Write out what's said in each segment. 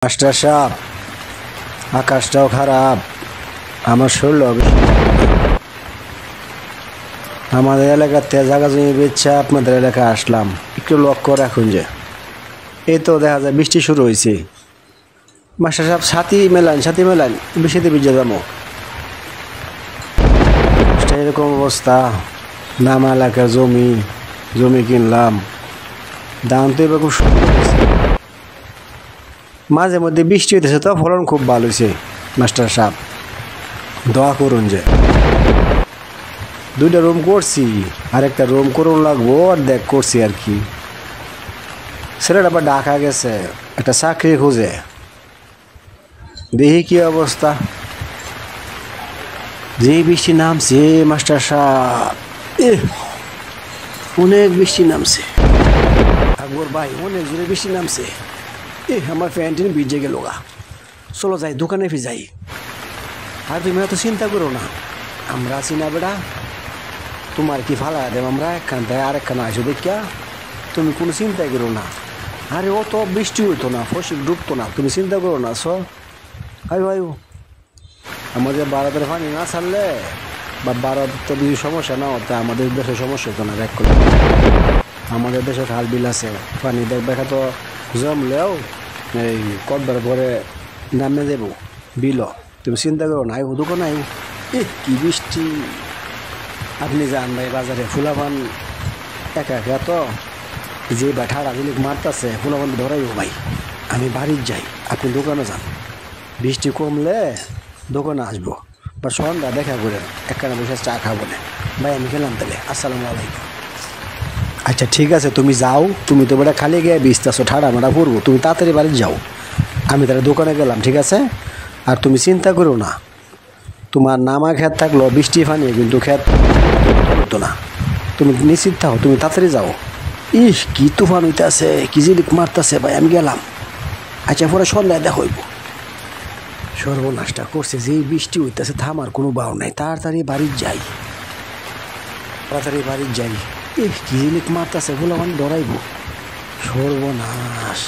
Master সাহেব, আকাশটাও খারাপ, আমার শরীর আমাদের এলাকাতে জায়গা জমি বেচা আপনাদের এলাকায় আসলাম, একটু লক্ষ্য রাখুন যে এই তো দেখা যায় বৃষ্টি শুরু হয়েছে। মাস্টার সাহেব সাথী মেলান বৃষ্টিতে ভিজে যাবো। এরকম অবস্থা, নাম এলাকার জমি কিনলাম, দাম তো এবার খুব মাঝে মধ্যে বৃষ্টি হইতেছে, তো ফলন খুব ভালো হয়েছে। মাস্টার সাহেব দোয়া করুন যে দুইটা রুম করছি, আর একটা রুম করুন লাগবো, আর দেখ করছি আর কি। ছেলেটা আবার ঢাকা গেছে, একটা চাকরি খুঁজে, দেখি কি অবস্থা। যে বৃষ্টি নামছে মাস্টার সাহেব, অনেক বৃষ্টি নামছে। আকবর ভাই, অনেক জোরে বৃষ্টি নামছে। আমার প্যান্টিন ভিজে গেল গা। চলো যাই, দোকানে যাই। আর তুমি এত চিন্তা করো না, আমরা আছি না বেড়া। তোমার কি ফালা দেব আমরা একখান থেকে আরেকখানে আসো দেখিয়া, তুমি কোনো চিন্তাই করো না। আরে অত বৃষ্টি হইতো না, ফসল ডুবতো না, তুমি চিন্তা করো না। আয়ু আমাদের ভারতের পানি না ছাড়লে বা ভারতের কিছু সমস্যা না হতে আমাদের দেশের সমস্যা হতো না। দেখ করে আমাদের দেশে খাল বিল আছে, পানি দেখবে তো জমলেও এই কতবার পরে নামে দেবো বিল। তুমি চিন্তা করো না, আইব দোকান আইব। কি বৃষ্টি! আপনি যান ভাই বাজারে, ফুলাপান একা তো যে বা ঠাড়া জিনিস মারতেছে, ফুলাপান ধরাইব ভাই। আমি বাড়ির যাই, আপনি দোকানে যান। বৃষ্টি কমলে দোকানে আসবো, বা সন্ধ্যা দেখা করে একখানে বসে চা খাবো না ভাই। আমি খেলাম তাহলে, আসসালামু আলাইকুম। আচ্ছা ঠিক আছে, তুমি যাও। তুমি তো বেটা খালি গিয়ে ভিজতেছো, ঠাড়া মারা পড়বো। তুমি তাড়াতাড়ি বাড়ি যাও, আমি তাহলে দোকানে গেলাম, ঠিক আছে? আর তুমি চিন্তা করো না, তোমার নামা খেত থাকলো বৃষ্টি পানি, কিন্তু খেত হতো না। তুমি নিশ্চিত থাকো, তুমি তাড়াতাড়ি যাও। কি তুফান হইতেছে, কি জিলিক মারতেছে ভাই, আমি গেলাম। আচ্ছা পরে সন্ধ্যায় দেখা হইব। সর্বনাশটা করছে, যে বৃষ্টি হইতেছে থামার কোনো ভাও নাই। তাড়াতাড়ি বাড়ির যাই। কি জিলিক মারতেছে, বলে আমার ডরাইব। সর্বনাশ।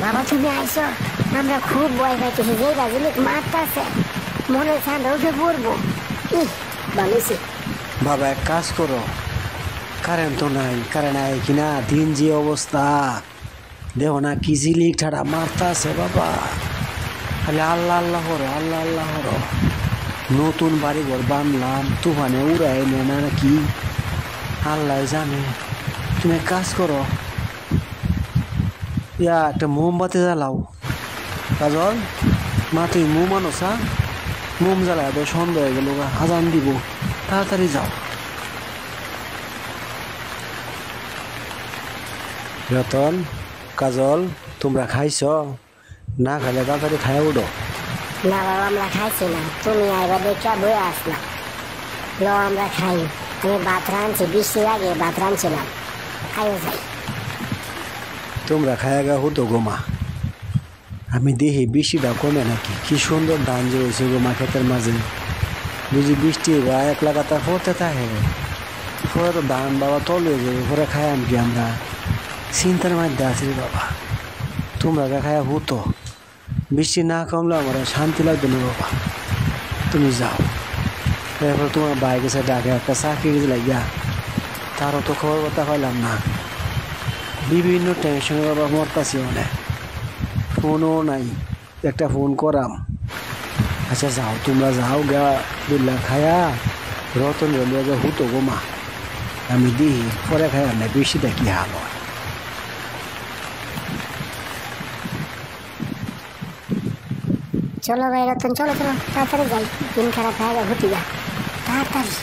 বাবা তুমি আইসো, আমরা খুব ভয় পাইতেছি, যে গাছগুলি মারতেছে, মনে হচ্ছে আমরা উঠে পড়বো। ভালোছি বাবা, এক কাজ করো, কারেন্ট তো নাই, কারেন্ট নাই কিনা দিন যে অবস্থা দেহ না, কি জিলিক ঠাড়া মারতেছে বাবা। খালি আল্লাহ আল্লাহ হরো। নতুন বাড়ি ঘর বানলাম, তুফানে উড়াই নে না নাকি আল্লাহ জানে। তুমি এক কাজ করো, একটা মোমবাতি জ্বালাও। কাজল মা, তুই মোম আনো, মোম জ্বালায় তো সন্ধ্যা হয়ে গেল, আজান দিব, তাড়াতাড়ি যাও। রতন, কাজল, তোমরা খাইছ? না খাইলে তাড়াতাড়ি খাইয়া উঠো। না বাবা, আমরা খাইছি না, তুমি আইবা দেখে বই আসলাম। লো আমরা খাই, আমি ভাত রাঁধছি, বৃষ্টির আগে ভাত রাঁধছিলাম, খাইও যাই। তোমরা খায়া গা হতো গোমা, আমি দেখি বৃষ্টিটা কমে নাকি। কি সুন্দর ধান যে হয়েছে গোমা ক্ষেতের মাঝে, বুঝি বৃষ্টি বা এক লাগাতার পড়তে থাকে, পরে তো ধান বাবা তল হয়ে যাবে, পরে খায়াম কি আমরা? চিন্তার মধ্যে আছি রে বাবা। তোমরা খায়া হতো, বৃষ্টি না কমলে আমার শান্তি লাগবে না বাবা। তুমি যাও, এরপর তোমার ভাই গেছে ডাকে, একটা চাকরি গেছে লাগিয়া, তারও তো খবর কথা পাইলাম না। বিভিন্ন টেনশনে বাবা মরতাছি, অনেক ফোনও নাই, একটা ফোন করাম। আচ্ছা যাও, তোমরা যাও গা, বিল্লা খায়া রতন রেলিয়া হতো গোমা, আমি দিই পরে খায়া না বৃষ্টিটা কি হাল হয়। চলো ভাই রতন, চলো তাড়াতাড়ি যাই, দিন খারাপ হয়ে গেল, ঘুটি যা তাড়াতাড়ি।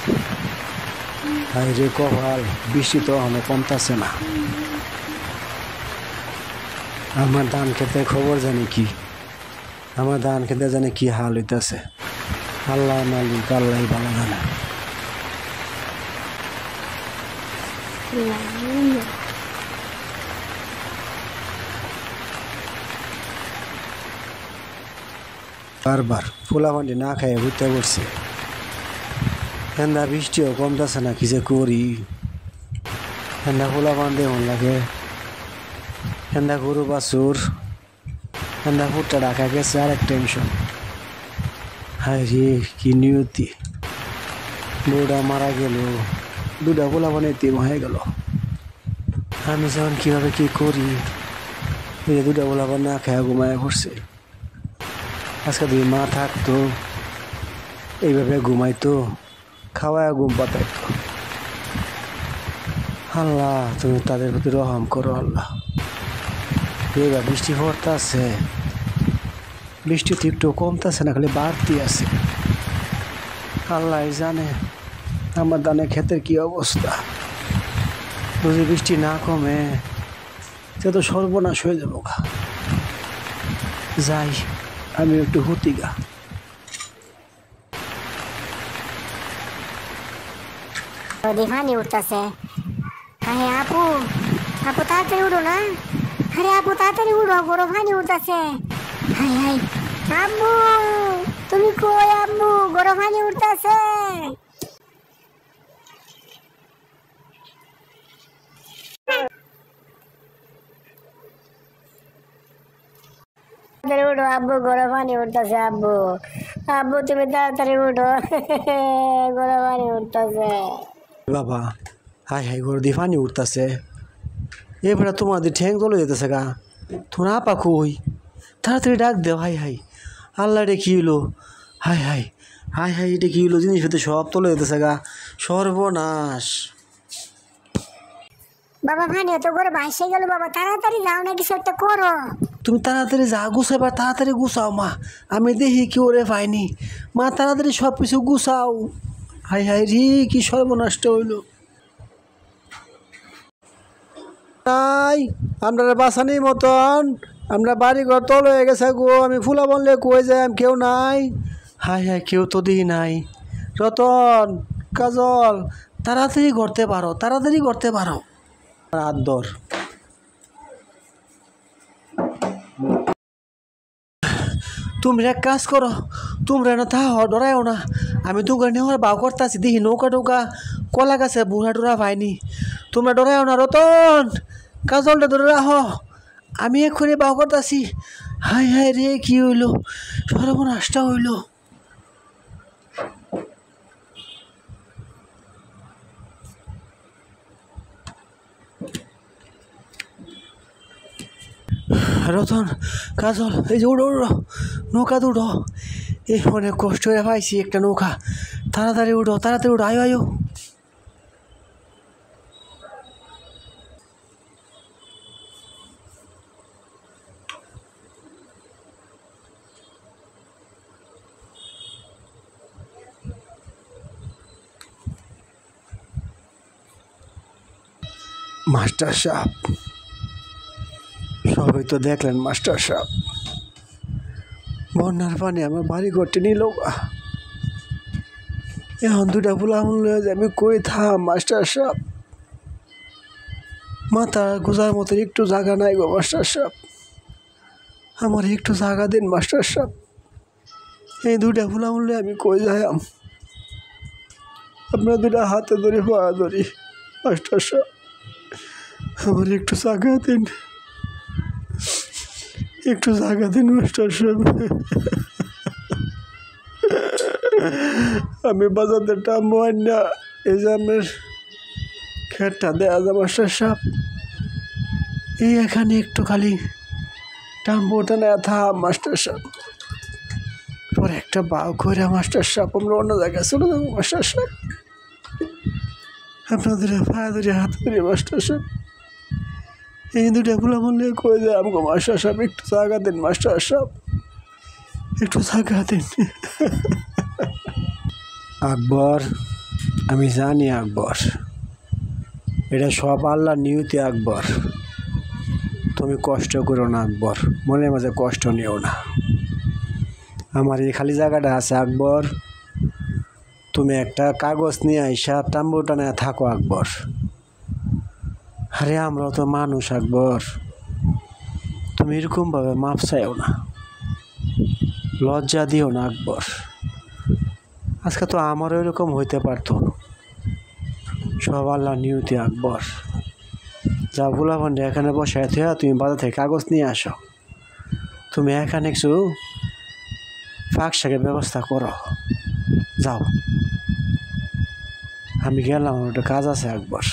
হাই রে কপাল, বৃষ্টি তো অনেক কমতাছে না। আমার ধান খেতে খবর জানি কি, আমার ধান খেতে জানি কি হাল হইতেছে। আল্লাহ মালিক, আল্লাহ ভালো জানে। বারবার ফুলাফান্ডি না খাইয়ে ঘুরতে পড়ছে, হেন্দা বৃষ্টিও কমতেছে না, কি যে করি। হেন্দা ফুলাফান্ডি এমন লাগে, হেন্দা গরু বাছুর হেন্দা ফুটটা ডাকা গেছে আর এক টেনশন। হায় রে কি নিয়তি, বউটা মারা গেল, দুটা পোলাপান এতিম হয়ে গেল। আমি যখন কিভাবে কি করি, এই দুটা পোলাপান না খেয়ে ঘুমায় পড়ছে। আজকে দুই মা থাকতো এইভাবে ঘুমাইতো, খাওয়ায় ঘুম পাতাইতো। আল্লাহ তুমি তাদের প্রতি রহম করো আল্লাহ। এবার বৃষ্টি পড়তেছে, বৃষ্টি তো একটু কমতেছে না, খালি বাড়তি আছে। আল্লাহ জানে আমার ধানে ক্ষেতের কি অবস্থা। যদি বৃষ্টি না কমে সে তো সর্বনাশ হয়ে যাবো গা। যাই আমি একটু হুতি গা। পানি উঠতেছে। হ্যাঁ আপু, আপু তাড়াতাড়ি উঠো না। আরে আপু তাড়াতাড়ি উঠো, বড় পানি উঠতেছে। হাই হাই আব্বু, তুমি কই আব্বু? বড় পানি উঠতেছে। উঠো আব্বু, গরম পানি উঠতেছে। আব্বু আব্বু তুমি তাড়াতাড়ি উঠো, গরম পানি উঠতেছে। বাবা হাই হাই করে দিয়ে পানি উঠতেছে। এবারে তোমাদের ঠ্যাং চলে যেতেছে গা। তোর আপা কই? তাড়াতাড়ি ডাক দে। হাই হাই আল্লাহ রে কি হইলো? হাই হাই হাই হাই এটা কি হইলো? জিনিস হতে সব চলে যেতেছে গা, সর্বনাশ। বাবা পানি তো করে ভাসে গেল। বাবা তাড়াতাড়ি যাও না, কিছু একটা করো। তুমি তাড়াতাড়ি যা গুছাইবার তাড়াতাড়ি গুছাও মা, আমি দেখি কি ওরে পাইনি। মা তাড়াতাড়ি সব কিছু গুছাও। হাই হাই রে কি সর্বনষ্ট হইল। নাই আমরা বাসানির মতন, আমরা বাড়ি ঘর তল হয়ে গেছে গো। আমি ফুলা বললে কই যাই, কেউ নাই। হাই হাই কেউ তো দিই নাই। রতন কাজল তাড়াতাড়ি করতে পারো, তাড়াতাড়ি করতে পারো। হাত ধর। তুমি এক কাজ করো, তোমরা না থা ডরাইও না। আমি তোমরা নেওয়ার বাউ করতেছি, দেখি নৌকা টৌকা কলা গাছে বুড়া টুরা পাইনি। তোমরা ডরাইও না। রতন কাজলটা ধরে রাখো, আমি এক্ষুনি বাউ করতেছি। হাই হাই রে কি হইল, সর্বনাশটা হইল। রতন কাজল এই যে উড়ো উড়ো, নৌকা তো উঠো। এই অনেক কষ্ট হয়ে পাইছি একটা নৌকা। তাড়াতাড়ি উঠো, তাড়াতাড়ি উঠো, আয়ো আয়ো। মাস্টার সাহেব সবাই তো দেখলেন। মাস্টার সাহেব বন্যার পানি আমার বাড়ি ঘরটি নিল। এখন দুটা ফুলা লয়ে যে আমি কই থাম মাস্টার সাহেব। মাথা গোজার মতো একটু জায়গা নাই গো মাস্টার সাহেব, আমার একটু জায়গা দিন মাস্টার সাহেব। এই দুটা ফুলা লয়ে আমি কই যাইম? আপনার দুটা হাতে ধরি পা ধরি মাস্টার সাহেব, আমার একটু জায়গা দিন, একটু জায়গা দিন মাস্টার সাহেব। আমি বাজাতে টামবো না, এই যে আপনার খেটটা দেয়া যায় মাস্টার সাহেব। এই এখানে একটু খালি টামবোটা নেওয়া থাম মাস্টার সাহেব। পরে একটা বাউ করে মাস্টার সাহেব আমরা অন্য জায়গায় চলে যাবো মাস্টার সাহেব। আপনাদের পায়ে ধরে হাত ধরে মাস্টার সাহেব। এই দুটা ফুলা বললে কই যায় আমাকে মাস্টার সাহেব, একটু জায়গা দিন মাস্টার সাহেব, একটু জায়গা দিন। আকবর আমি জানি আকবর, এটা সব আল্লাহর নিয়তি আকবর। তুমি কষ্ট করো না আকবর, মনের মাঝে কষ্ট নিও না। আমার এই খালি জায়গাটা আছে আকবর, তুমি একটা কাগজ নিয়ে আইসা টাম্বুটা নিয়ে থাকো আকবর। আরে আমরাও তো মানুষ আকবর, তুমি এরকমভাবে মাপ চাইও না, লজ্জা দিও না আকবর। আজকে তো আমারও এরকম হইতে পারতো, সব আল্লাহ নিয়তি আকবর। যাও গোলা ভান্ডে এখানে বসায় থিয়া তুমি বাজার থেকে কাগজ নিয়ে আসো। তুমি এখানে কিছু ফাঁক শাকের ব্যবস্থা করো। যাও, আমি গেলাম, আমার একটা কাজ আছে একবার।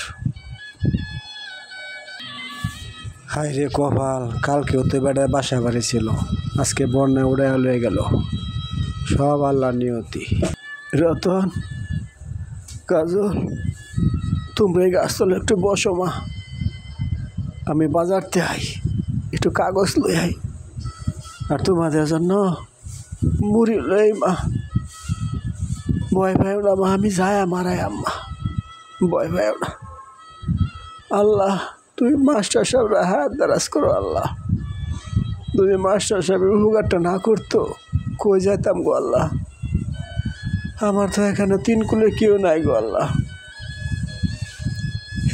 হাই রে কপাল, কালকেও তো বেড়ায় বাসা বাড়ি ছিল, আজকে বন্যায় উড়ে লয়ে গেল। সব আল্লাহর নিয়তি। রতন, কাজল, তোমরা এই গাছতলে একটু বসো মা, আমি বাজারতে আই, একটু কাগজ লই আই, আর তোমাদের জন্য মুড়ি লই মা। ভয় পাইও না মা, আমি যাই মারাই আম্মা, ভয় পাইও না। আল্লাহ, তুমি মাস্টার সাহেবরা হাত দারাজ করো আল্লাহ। তুমি মাস্টার সাহেবের উপকারটা না করতো কই যেতাম গো আল্লাহ। আমার তো এখানে 3 কুলে কেউ নাই গো আল্লাহ।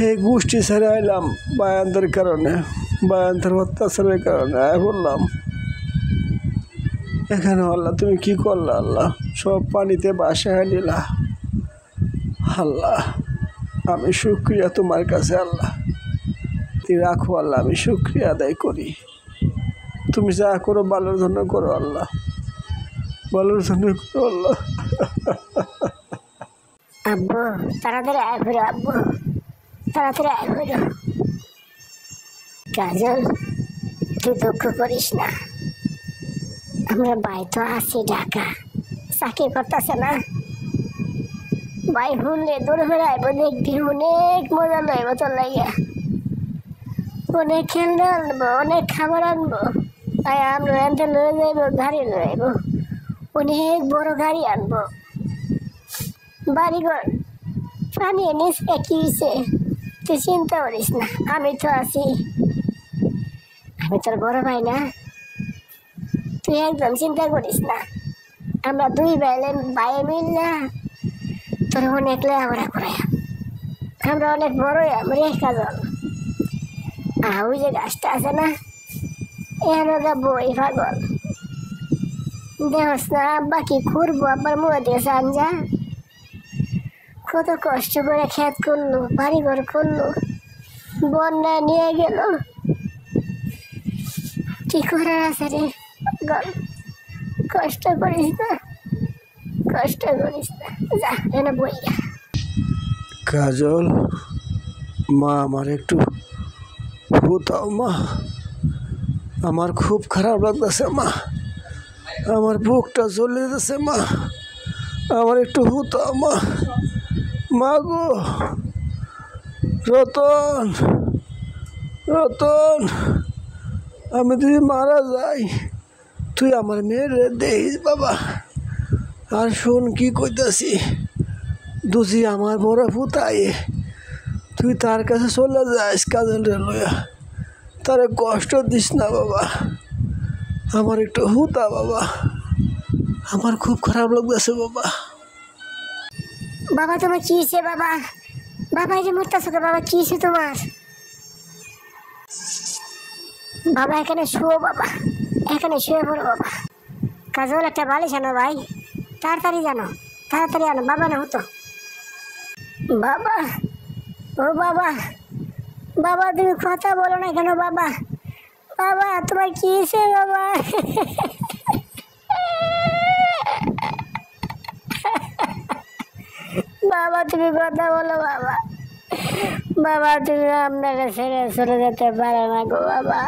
এই গোষ্ঠী ছেড়ে আইলাম বায়ানদের কারণে, বায়ানদের অত্যাচারের কারণে বললাম এখানে। আল্লাহ তুমি কি করলা আল্লাহ, সব পানিতে বাসায় নিলা আল্লাহ। আমি শুকরিয়া তোমার কাছে আল্লাহ, তুমি রাখো আল্লাহ, আমি শুকরিয়া আদায় করি। তুমি যা করো ভালোর জন্য করো আল্লাহ, ভালোর জন্য করো আল্লাহ। আব্বু তাড়াতাড়ি আয় ফিরো, আব্বু তাড়াতাড়ি আয় ফিরো। কাজল, তুই দুঃখ করিস না, আমরা ভাই তো আছি ঢাকা, চাকরি করতেছে না। ভাই শুনলে দূর হয়ে আইব, দেখবি অনেক মজা লইব তোর লাগিয়া, অনেক খেলনা আনবো, অনেক খাবার আনবো। তাই আমরা এনতে লয়ে যাইব, গাড়ি লয়ে আইব, অনেক বড় গাড়ি আনবো। বাড়িঘর পানি নিস কি হয়েছে, তুই চিন্তা করিস না, আমি তো আছি। আমি তোর বড় ভাই না, তুই একদম চিন্তা করিস না। আমরা 2 ভাই মিল না তোর অনেক লেখাপড়া করে, আমরা অনেক বড় রে কাজল। ওই যে গাছটা আছে না, এখানে যাবো, এই পাগল দেখস না আব্বা কি করবো, আব্বার মুখে দিয়েছে আনজা। কত কষ্ট করে ক্ষেত করলো, বাড়িঘর করলো, বন্যায় নিয়ে গেল, কি করার আছে রে পাগল। কষ্ট করিস না, কষ্ট করিস না, যা এনে বই। কাজল মা, আমার একটু হুতাও মা, আমার খুব খারাপ লাগতেছে মা, আমার বুকটা জ্বলে যাচ্ছে মা, আমার একটু হুতাও মা। মা গো, রতন, রতন, আমি যদি মারা যাই তুই আমার মেয়ের দেখিস বাবা। আর শোন কি কইতাছি, দুজি আমার বড় ফুতাই, তুই তার কাছে চলে যাস কাজল রে লইয়া, তারে কষ্ট দিস না বাবা, আমার একটু হুতা বাবা, আমার খুব খারাপ লাগতেছে বাবা। বাবা তোমার কি হয়েছে বাবা? বাবা এই যে মরতেছো বাবা, কি হয়েছে তোমার? বাবা এখানে শুয়ো, বাবা এখানে শুয়ে পড়ো বাবা। কাজল একটা বালিশ আনো ভাই, তাড়াতাড়ি জানো, তাড়াতাড়ি আনো বাবা, না হতো বাবা। ও বাবা, বাবা তুমি কথা বলো না কেন বাবা? বাবা তোমার কি হয়েছে বাবা? বাবা তুমি কথা বলো বাবা, বাবা তুমি আপনাকে ছেড়ে চলে যেতে পারো না গো বাবা,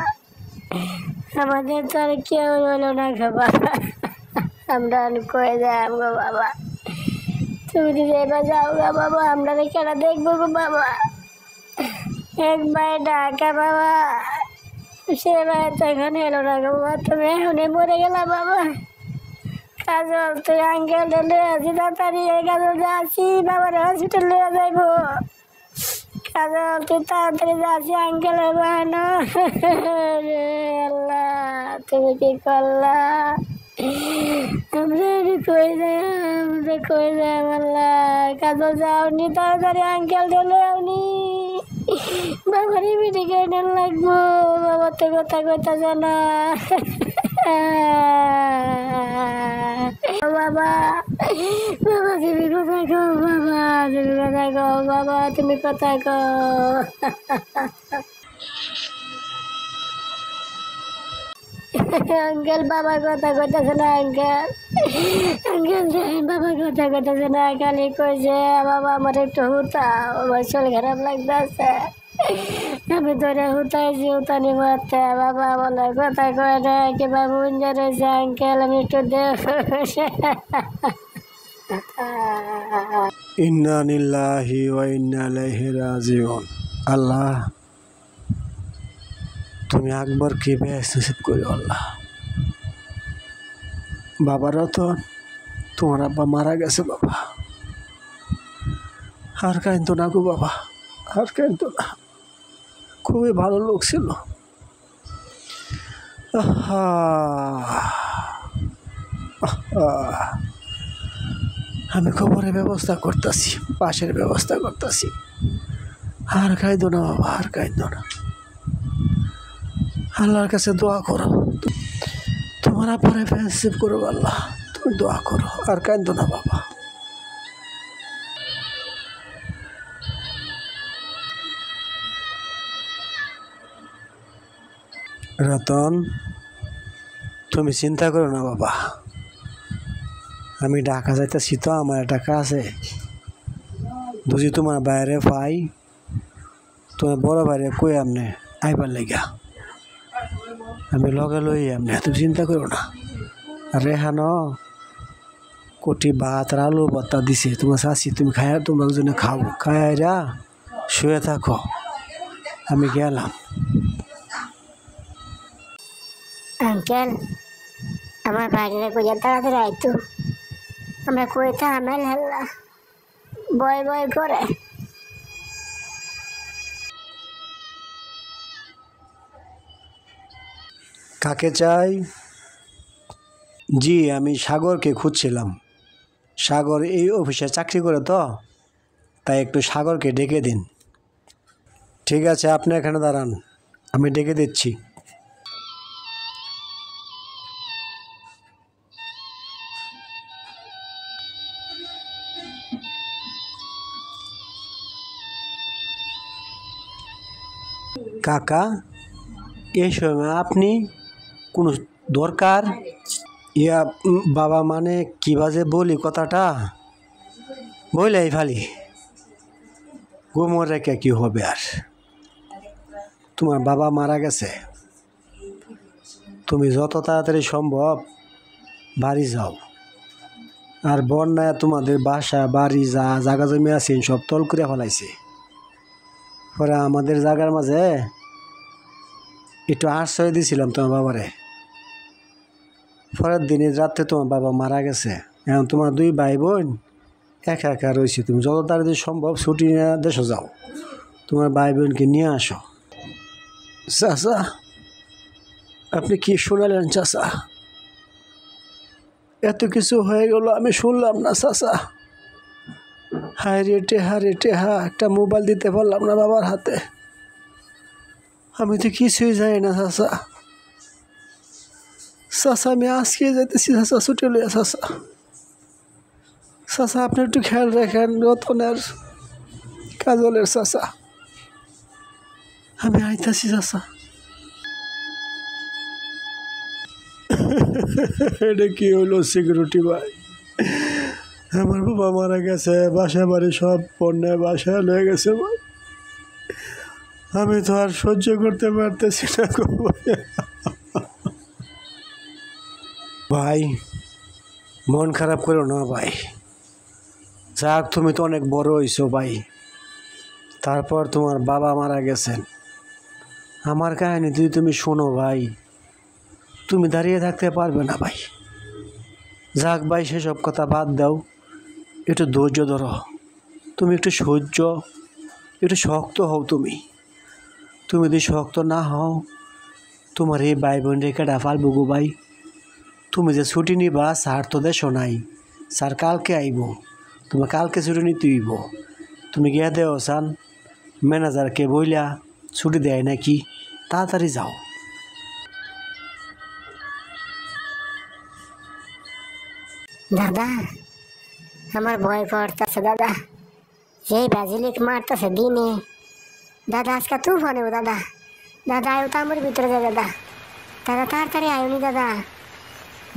আমাদের তো আর কেউ রইল না গো বাবা, আমরা কয়ে যাই গো বাবা, তুমি যদি এবার যাও গা বাবা, আমরা কেন দেখবো গো বাবা? একবার ডাকা বাবা, সে ভাই তো এখন এলো না গো বাবা, তুমি এখনই মরে গেলা বাবা। কাজল তুই আঙ্কেল লয়ে আসি, তাড়াতাড়ি কাজল যাচ্ছি, বাবার হসপিটাল লয়ে যাইব। কাজল তুই তাড়াতাড়ি যাচ্ছি, আঙ্কেলের বাহানো। আল্লাহ তুমি কি করলা? আমরা কই যাই, আমরা কই যাই আল্লাহ। কাজল যাওনি, তাড়াতাড়ি আঙ্কেল লয়ে আওনি, বাবার মেডিকেল লাগবো, বাবা তো কথা কথা জানা। বাবা, বাবা তুমি কোথায় গো বাবা, তুমি কোথায় গো বাবা, তুমি কোথায় গো? আঙ্কেল বাবা কথা কইতেছে না আঙ্কেল, আঙ্কেল বাবা কথা কইতেছে না, খালি কইছে বাবা আমার একটু হুতাও, আমার শরীর খারাপ লাগতেছে, আমি তোরে হুতাইছি, হুতানি মারতে বাবা আমার কথা কয় না, কিংবা মুঞ্জা রয়েছে আঙ্কেল, আমি একটু দেখ। ইন্না লিল্লাহি ওয়া ইন্না ইলাইহি রাজিউন। আল্লাহ তুমি আকবরকে বেশ নসিব করো আল্লাহ। বাবার রতন, তোমার আব্বা মারা গেছে বাবা, আর কাইন্দো না গো বাবা, আর কাইন্দো না, খুবই ভালো লোক ছিল। আহা, আহা। আমি খবরের ব্যবস্থা করতেছি, পাশের ব্যবস্থা করতেছি, আর কাইন্দো না বাবা, আর কাইন্দো না। আল্লাহর কাছে দোয়া করো, তোমার পরে ফেন্সিভ করো আল্লাহ, তুমি দোয়া করো, আর কাইন্দো না বাবা। রতন, তুমি চিন্তা করো না বাবা, আমি ঢাকা যাইতেছি তো, আমার একটা কাজ আছে, বুঝি তোমার বাইরে পাই, তোমার বড় বাইরে কই আমনে আইবার লেগা, আমি লগে লই আমনে, তুমি চিন্তা করো না। রেহান কোটি ভাত আর আলু ভর্তা দিছে তোমার শাশি, তুমি খায়া তোমরা দুজনে খাও, খায়া শুয়ে থাকো, আমি গেলাম। আঙ্কেল আমার বাইরে কইয়া তাড়াতাড়ি আইতো, আমরা কইতা আমেল হেল্লা বয় বয় করে। কাকে চাই? জি, আমি সাগরকে খুঁজছিলাম। সাগর এই অফিসে চাকরি করে তো, তাই একটু সাগরকে ডেকে দিন। ঠিক আছে, আপনি এখানে দাঁড়ান, আমি ডেকে দিচ্ছি। কাকা, এই সময় আপনি কোনো দরকার? ইয়া বাবা, মানে কী বাজে বলি কথাটা, বললেই ফালি, গোমর রেখে কী হবে আর, তোমার বাবা মারা গেছে, তুমি যত তাড়াতাড়ি সম্ভব বাড়ি যাও, আর বন্যায় তোমাদের বাসা বাড়ি যা জায়গা জমি আছে সব তল করে ফেলাইছে, পরে আমাদের জায়গার মাঝে একটু আশ্রয় দিয়েছিলাম তোমার বাবারে, পরের দিনের রাত্রে তোমার বাবা মারা গেছে, এখন তোমার দুই ভাই বোন একা একা রয়েছে, তুমি যত তাড়াতাড়ি সম্ভব ছুটি নিয়ে দেশে যাও, তোমার ভাই বোনকে নিয়ে আসো। চাচা, আপনি কি শোনালেন চাচা? এত কিছু হয়ে গেল আমি শুনলাম না চাচা। হায় রে টেহা, রে টেহা, একটা মোবাইল দিতে পারলাম না বাবার হাতে, আমি তো কিছুই জানি না চাচা। চাচা আমি আজকে যাইতেছি চাচা, ছুটি লইয়া চাচা। চাচা আপনি একটু খেয়াল রাখেন রতনের, কাজলের চাচা, আমি আইতাছি চাচা। এটা কি হলো সিকিউরিটি ভাই, আমার বাবা মারা গেছে, বাসা বাড়ি সব পণ্যে বাসায় লয়ে গেছে ভাই, আমি তো আর সহ্য করতে পারতেছি না গো ভাই, মন খারাপ করো না ভাই, যাক তুমি তো অনেক বড় হইছো ভাই, তারপর তোমার বাবা মারা গেছেন, আমার কাহিনী যদি তুমি শোনো ভাই, তুমি দাঁড়িয়ে থাকতে পারবে না ভাই। যাক ভাই, সেসব কথা বাদ দাও, একটু ধৈর্য ধরো, তুমি একটু সহ্য, একটু শক্ত হও, তুমি যদি শক্ত না হও, তোমার এই ভাই বোন রেখে ডাফাল বুগু ভাই, তুমি যে ছুটি নিবা, স্যার তো দেশো নাই, স্যার কালকে আইব, তোমার কালকে ছুটি নিতে হইব, তুমি গিয়া দেও চান ম্যানেজারকে বইলা ছুটি দেয় নাকি, তাড়াতাড়ি যাও। দাদা আমার ভয় করতেছে দাদা, যেই ব্রাজিলিক মারতেছে দিনে, দাদা আজকে তুফানে দাদা, দাদা আয়ু তামুর ভিতরে যায় দাদা, দাদা তাড়াতাড়ি আয়ুনি দাদা।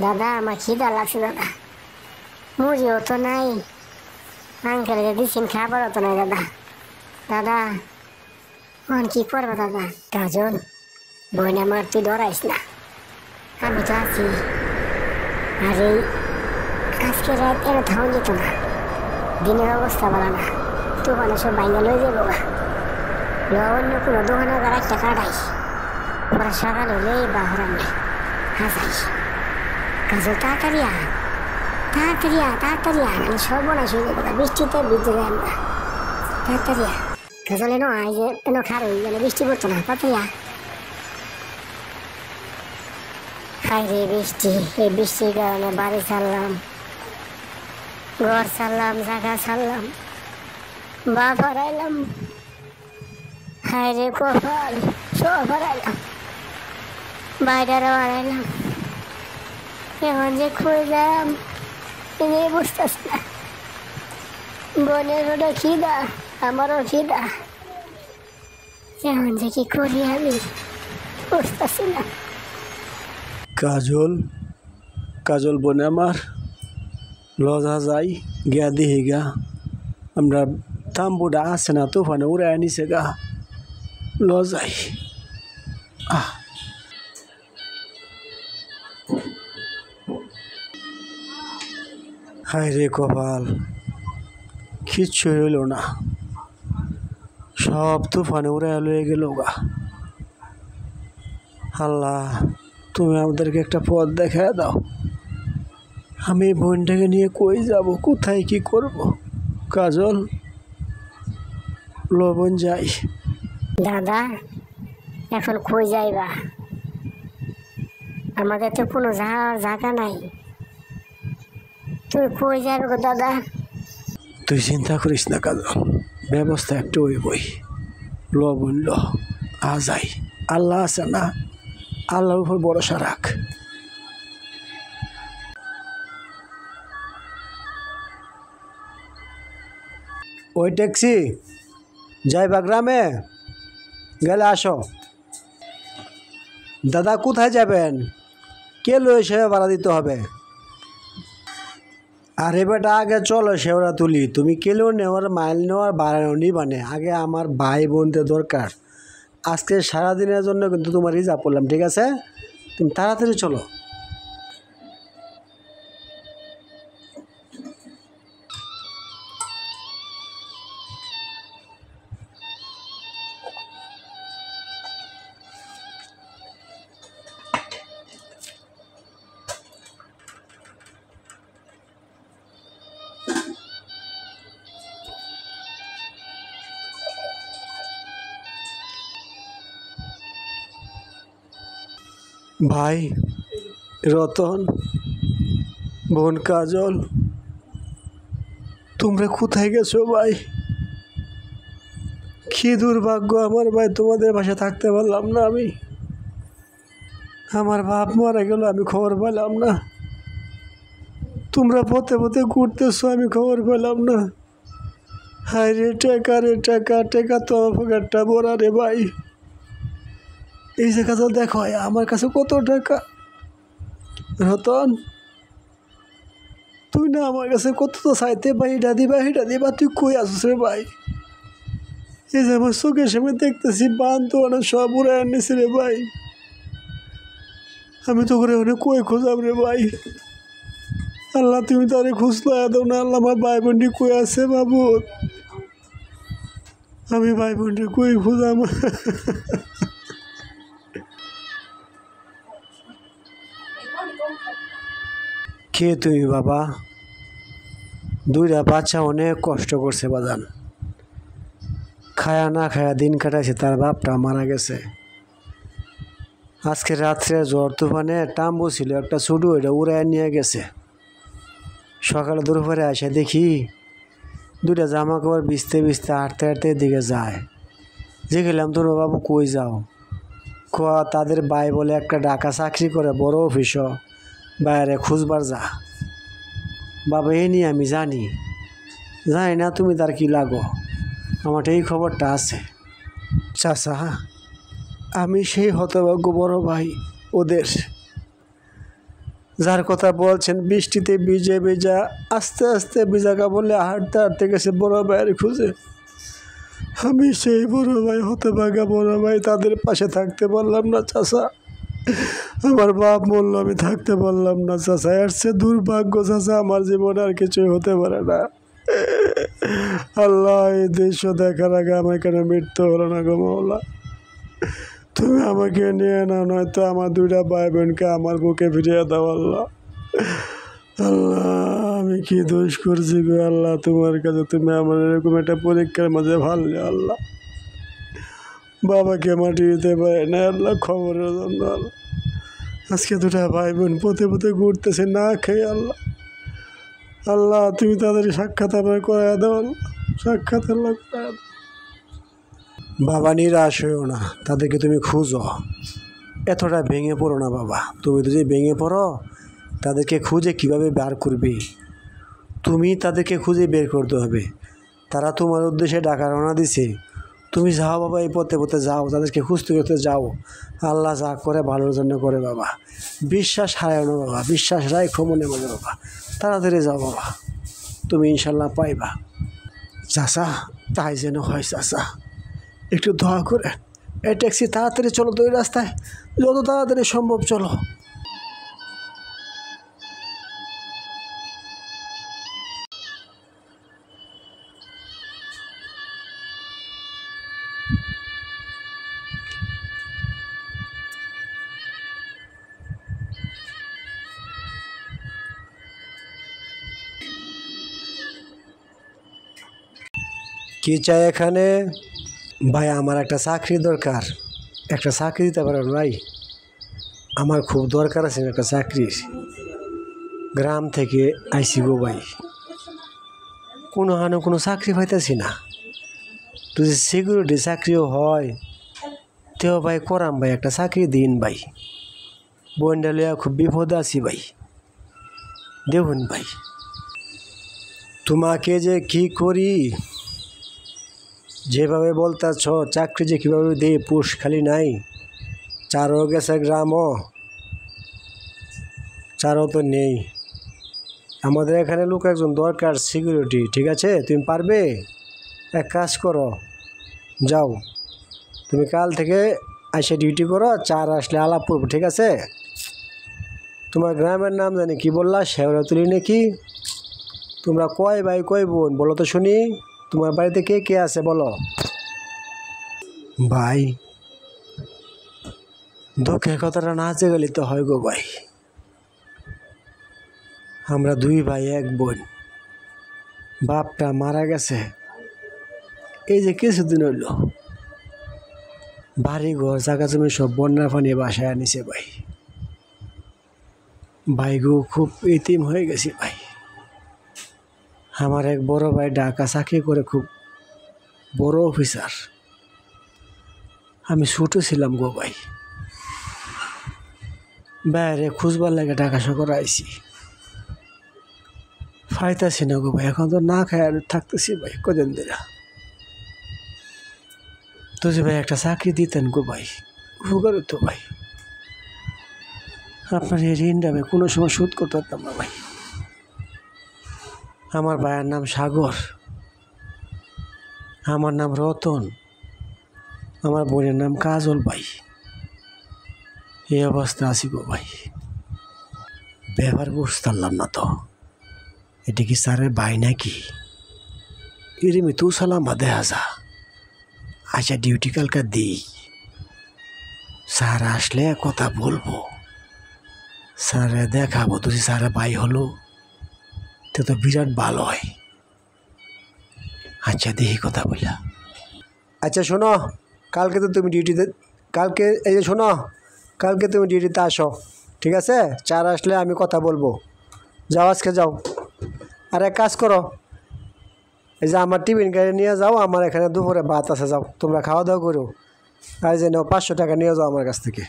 দাদা আমার খিদা লাগছে দাদা, মুড়িও তো নাই, আঙ্কেল দিচ্ছেন খাবারও তো নাই দাদা। দাদা এখন কি করবো দাদা? কাজল বোন আমার, তুই ডরাইস না, আমি তো আছি। আর এই আজকে রাত এনে থাউন যেত না, দিনের অবস্থা বলা না, দোকানে সব বাইঙ্গা লয়ে যাবো গা। অন্য কোনো দোকানে আবার একটা কাটাই, ওরা সকাল হলেই বা হরামে হাসাইস। কাজল তাড়াতাড়ি আ, তাড়াতাড়ি আ, তাড়াতাড়ি আ, মানে সর্বনাশ হয়ে যাবো, বৃষ্টিতে ভিজতে যায় না। তাড়াতাড়ি আ কাজল, এনো আয় যে এনো খার হয়ে গেলে বৃষ্টি পড়তো না, তাড়াতাড়ি আ। হাই রে বৃষ্টি, এই বৃষ্টির কারণে বাড়ি ছাড়লাম, ঘর ছাড়লাম, জায়গা ছাড়লাম, বাপ হারাইলাম। হাই রে কপাল, সব হারাইলাম, বাইরেও হারাইলাম। এখন যে খুঁজলাম বুঝতেছি না। বোনেরও খিদা, আমারও খিদা, এখন যে কি করি আমি বুঝতেছি না। কাজল, কাজল বোন আমার, লজা যাই গিয়া দিহি গা, আমরা তাম্বুটা আছে না তুফানে উড়ে আনিছে গা, লজাই। হায় রে কপাল, কিচ্ছু হইল না, সব তুফানে উড়ে লয়ে গেল গা। আল্লাহ তুমি আমাদেরকে একটা পথ দেখায় দাও, আমি বোনটাকে নিয়ে কই যাব, কোথায় কি করব? কাজল লবণ যাই। দাদা এখন কই যাইবা? আমাদের তো কোনো জায়গা নাই, তুই কই যাবে গো দাদা? তুই চিন্তা করিস না কাজল, ব্যবস্থা একটু হইবই, লবণ ল আ যাই। আল্লাহ আছে না, আল্লাহর উপর ভরসা রাখ। ওই ট্যাক্সি যাইবা গ্রামে গেলে আসো। দাদা কোথায় যাবেন? কে লয়ে সে ভাড়া দিতে হবে? আরে বেটা আগে চলো সেওরা তুলি, তুমি কিলো নেওয়ার মাইল নেওয়ার বাড়ানো নিবানে, আগে আমার ভাই বোনদের দরকার। আজকে সারাদিনের জন্য কিন্তু তোমার রিজার্ভ করলাম, ঠিক আছে? তুমি তাড়াতাড়ি চলো। ভাই রতন, বোন কাজল, তোমরা কোথায় গেছো ভাই? কি দুর্ভাগ্য আমার ভাই, তোমাদের বাসায় থাকতে পারলাম না আমি। আমার বাপ মারা গেল, আমি খবর পেলাম না। তোমরা পথে পথে ঘুরতেছো, আমি খবর পেলাম না। হায় রে টাকা, রে টাকা, টাকা তো পকেটটা ভরা রে ভাই। এই যে কাজল দেখো আমার কাছে কত টাকা। রতন তুই না আমার কাছে কত তো চাইতে ভাই, এটা দিবা সেটা দিবা, তুই কই আসছিস রে ভাই? এই যে আমার চোখের সামনে দেখতেছি বান তো অনেক সব উড়ে আনিস রে ভাই। আমি তো করে অনেক কই খোঁজাম রে ভাই। আল্লাহ তুমি তারে খোঁজ লয়া দাও না। আল্লাহ আমার ভাই বোনটি কই আছে বাবু, আমি ভাই বোনটি কই খোঁজাম? কে তুমি বাবা? দুইটা বাচ্চা অনেক কষ্ট করছে বাজান, খায়া না খায়া দিন কাটাইছে, তার বাপটা মারা গেছে। আজকে রাত্রে ঝড় তুফানে টাম্বু ছিল একটা ছুটু, এটা উড়ায় নিয়ে গেছে। সকালে দুপুরে আসে দেখি দুইটা জামা কাপড় ভিজতে ভিজতে হাঁটতে হাঁটতে এদিকে যায়। যে গেলাম তোর বাবু কই যাও? খোয়া তাদের ভাই বলে একটা ঢাকা চাকরি করে, বড় অফিসও, বাইরে খুঁজবার যা। বাবা এই নিয়ে আমি জানি না তুমি তার কি লাগো, আমার এই খবরটা আছে। চাচা আমি সেই হতভাগ্য বড় ভাই, ওদের, যার কথা বলছেন বৃষ্টিতে ভিজে ভিজা আস্তে আস্তে ভিজা কাপড়ে হাঁটতে হাঁটতে গেছে বড় ভাইয়ের খুঁজে। আমি সেই বড় ভাই, হতভাগা বড় ভাই, তাদের পাশে থাকতে পারলাম না চাচা। আমার বাপ মরল, আমি থাকতে পারলাম না চাচা। এর চেয়ে দুর্ভাগ্য চাচা আমার জীবনে আর কিছুই হতে পারে না। আল্লাহ, এই দৃশ্য দেখার আগে আমার কেন মৃত্যু হলো না গো মওলা। তুমি আমাকে নিয়ে নাও, নয়তো আমার দুইটা ভাই বোনকে আমার বুকে ফিরিয়ে দাও আল্লাহ। আল্লাহ, আমি কি দোষ করছি গো আল্লাহ তোমার কাছে? তুমি আমার এরকম একটা পরীক্ষার মাঝে ভাললে আল্লাহ। বাবাকে মাটি দিতে পারে না আল্লাহ খবরের জন্য আল্লাহ। আজকে দুটা ভাই বোন পথে পথে ঘুরতেছে না খেয়ে আল্লাহ। আল্লাহ, তুমি তাদের সাক্ষাৎ আমার করায় দাও আল্লাহ, সাক্ষাৎ আল্লাহ করায় দাও। বাবা, নিরাশ হইও না, তাদেরকে তুমি খুঁজো, এতটা ভেঙে পড়ো না বাবা। তুমি যদি ভেঙে পড়ো, তাদেরকে খুঁজে কিভাবে বার করবে? তুমি তাদেরকে খুঁজে বের করতে হবে। তারা তোমার উদ্দেশ্যে ডাকা রওনা দিছে, তুমি যাও বাবা, এই পথে পথে যাও, তাদেরকে খুঁজতে খুঁজতে যাও। আল্লাহ যা করে ভালোর জন্য করে বাবা। বিশ্বাস হারায় না বাবা, বিশ্বাস রাখো মনে মনে বাবা। তাড়াতাড়ি যাও বাবা, তুমি ইনশাল্লাহ পাইবা। চাচা, তাই যেন হয় চাচা, একটু দোয়া করে। এই ট্যাক্সি তাড়াতাড়ি চলো তো, ওই রাস্তায় যত তাড়াতাড়ি সম্ভব চলো। কি চাই এখানে? ভাই, আমার একটা চাকরি দরকার, একটা চাকরি দিতে পারেন ভাই? আমার খুব দরকার আছে একটা চাকরির। গ্রাম থেকে আইসি গো ভাই, কোনো চাকরি পাইতেছি না। যদি সিকিউরিটি চাকরিও হয় তেও ভাই করাম ভাই, একটা চাকরি দিন ভাই। বইনটা লইয়া খুব বিপদে আছি ভাই, দেখুন ভাই। তোমাকে যে কি করি, যেভাবে বলতেছ চাকরি যে কীভাবে দিই, পুষ খালি নাই। চারও গেছে গ্রামও, চারও তো নেই। আমাদের এখানে লোক একজন দরকার সিকিউরিটি, ঠিক আছে? তুমি পারবে? এক কাজ করো, যাও তুমি কাল থেকে এসে ডিউটি করো, চার আসলে আলাপ করবো, ঠিক আছে? তোমার গ্রামের নাম জানি কি বললা, শেওড়াতলি নাকি? তোমরা কয় ভাই কয় বোন বলো তো শুনি? তোমার বাড়িতে কে কে আছে বলো? ভাই, দুঃখের কথাটা না গেলে তো হয় গো ভাই। আমরা দুই ভাই এক বোন, বাপটা মারা গেছে এই যে কিছুদিন হইল। বাড়ি ঘর জায়গা জমি সব বন্যার পানি বাসায় আনিছে ভাই। ভাইগো খুব ইতিম হয়ে গেছি ভাই। আমার এক বড় ভাই ঢাকা চাকরি করে, খুব বড় অফিসার। আমি ছোট ছিলাম গো ভাই, বাইরে খুঁজবার লাগে ঢাকা শহরে আইছি, ফাইতাছি না গো ভাই। এখন তো না খাই থাকতেছি ভাই কদিন ধরে। তো যে ভাই একটা চাকরি দিতেন গো ভাই, উপকার হতো ভাই। আপনার এই ঋণটা আমি কোনো সময় শোধ করতে পারতাম না ভাই। আমার ভাইয়ের নাম সাগর, আমার নাম রতন, আমার বোনের নাম কাজল ভাই। এই অবস্থা আছি গো ভাই। ব্যবহার বুঝতে পারলাম না তো, এটা কি স্যারের ভাই নাকি? এরমি তু সালামা দেখা যা। আচ্ছা, ডিউটি কালকে দিই, স্যার আসলে কথা বলবো, স্যারে দেখাবো। তুই স্যারের ভাই হলো তো বিরাট ভালো হয়। আচ্ছা, দেখি কথা বললা। আচ্ছা শোনো, কালকে তো তুমি ডিউটিতে, কালকে এই যে শোনো, কালকে তুমি ডিউটিতে আসো, ঠিক আছে? চার আসলে আমি কথা বলবো। যাও, আজকে যাও। আর এক কাজ করো, এই যে আমার টিফিন গাড়ি নিয়ে যাও, আমার এখানে দুপুরে ভাত আছে, যাও তোমরা খাওয়া দাওয়া করো। আর যে নাও 500 টাকা নিয়ে যাও আমার কাছ থেকে।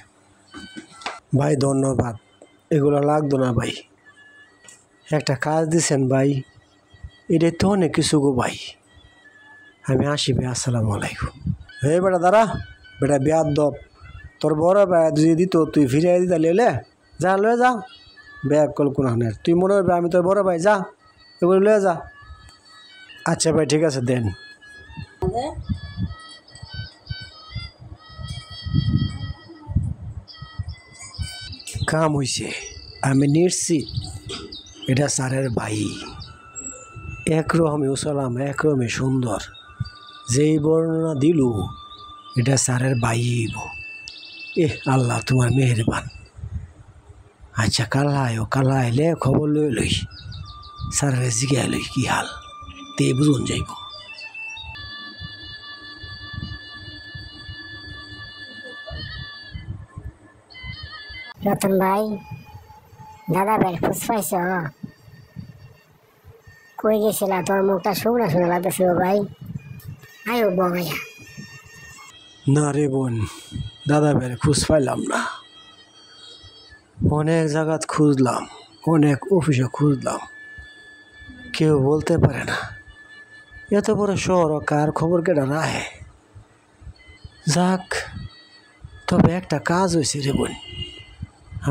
ভাই ধন্যবাদ, এগুলো লাগতো না ভাই। একটা কাজ দিছেন ভাই, এটাই তো অনেক কিছু গো ভাই। আমি আসি ভাই, আসসালামু আলাইকুম। হে বেটা দাঁড়া, বেটা বেয়াদব, তোর বড় ভাই যদি দিত তুই ফিরিয়ে দিতে লেলে যা লয়ে যা ব্যাগ কল কোনখানের তুই মনে হবে আমি তোর বড় ভাই যা এগুলো লয়ে যা। আচ্ছা ভাই ঠিক আছে দেন। কাম হইছে আমি নিশ্চিত এটা স্যারের ভাই। একরকমে উসালাম একরকমে সুন্দর যেই বর্ণনা দিল এটা স্যারের ভাই। আল্লাহ তোমার মেহেরবান। আচ্ছা কালা আইলে খবর লই লই স্যারের জিগাই লই কি হাল তে বুঝুন যাইব। রতন ভাই দাদা ভাই খুশ পাইছ? কই গেছিলা? তোর মুখটা শুকনা শুকনা লাগতেছিল ভাই। আয়ো বগাইয়া। না রে বোন, দাদা ভাইয়ের খোঁজ পাইলাম না। অনেক জায়গাত খুঁজলাম, অনেক অফিসে খুঁজলাম, কেউ বলতে পারে না। এত বড় শহর কার খবর কেটা রাহে। যাক, তবে একটা কাজ হয়েছে রে বোন,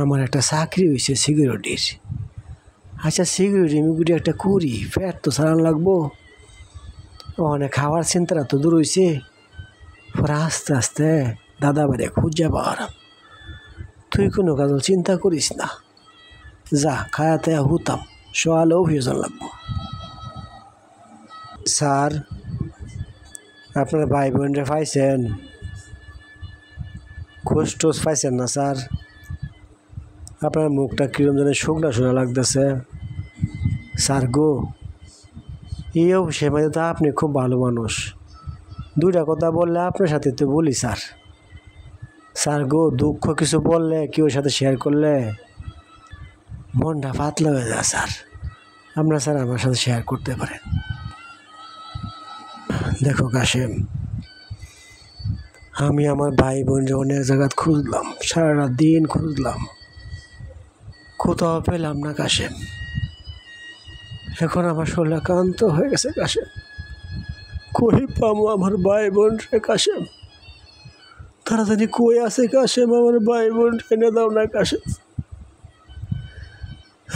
আমার একটা চাকরি হয়েছে সিকিউরিটির। আচ্ছা সিকিউরিটি মিকিউরিটি একটা করি, পেট তো সারান লাগবো। অনেক খাওয়ার চিন্তাটা তো দূর হয়েছে। পরে আস্তে আস্তে দাদা বাড়ি খুঁজে পাওয়ার। তুই কোনো কাজ চিন্তা করিস না, যা খায়াতে হুতাম সোয়ালেও ভিজন লাগবো। স্যার আপনার ভাই বোনরে পাইছেন? খোঁজ টোজ পাইছেন না স্যার? আপনার মুখটা কিরম যেন শুকনা শুকনা লাগতেছে। স্যার গো, এই অবশ্যই মানে তো আপনি খুব ভালো মানুষ। দুইটা কথা বললে আপনার সাথে তো বলি স্যার। স্যার গো, দুঃখ কিছু বললে কেউ সাথে শেয়ার করলে মনটা পাতলা হয়ে যায় স্যার। আপনার স্যার আমার সাথে শেয়ার করতে পারেন। দেখো কাশেম, আমি আমার ভাই বোনরে অনেক জায়গা খুঁজলাম, সারাটা দিন খুঁজলাম, কোথাও পেলাম না কাশেম। এখন আমার শরীর ক্লান্ত হয়ে গেছে কাশেম। কই পামো আমার ভাই বোন রে কাশেম? তাড়াতাড়ি কই আছে কাশেম? আমার ভাই বোন এনে দাও না কাশেম।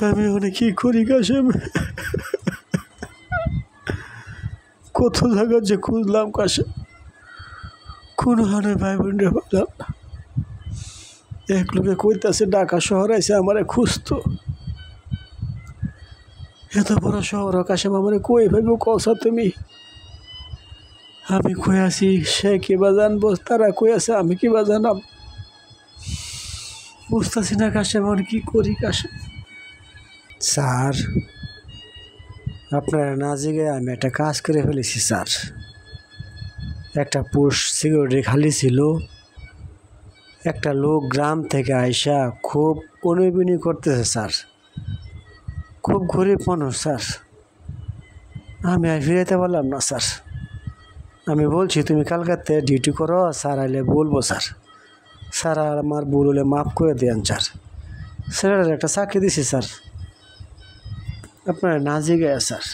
আমি ওখানে কি করি কাশেম? কত জায়গা যে খুঁজলাম কাশেম, কোনো হানে ভাই বোন রে পেলাম না। এক লোকে কইতাছে ঢাকা শহর আইসে আমারে খুঁজতো। এত বড় শহর কাশেম আমারে কই ভাইব কসা তুমি? আমি কই আছি সে কিবা জানবো, তারা কই আছে আমি কিবা জানাম? বুঝতেছি না কাশেম, আমি কি করি কাশেম? স্যার আপনারা না জিগে আমি একটা কাজ করে ফেলেছি স্যার। একটা পোস্ট সিকিউরিটি খালি ছিল। একটা লোক গ্রাম থেকে আইসা খুব অনুবিনি করতেছে স্যার। খুব গরিব মানুষ স্যার। আমি আর ফিরাইতে পারলাম না স্যার। আমি বলছি তুমি কালকাতে ডিউটি করো, স্যার আইলে বলবো স্যার। স্যার আমার ভুল হলে মাফ করে দেন স্যার। স্যারের একটা চাকরি দিছি স্যার, আপনারা না জিগে স্যার।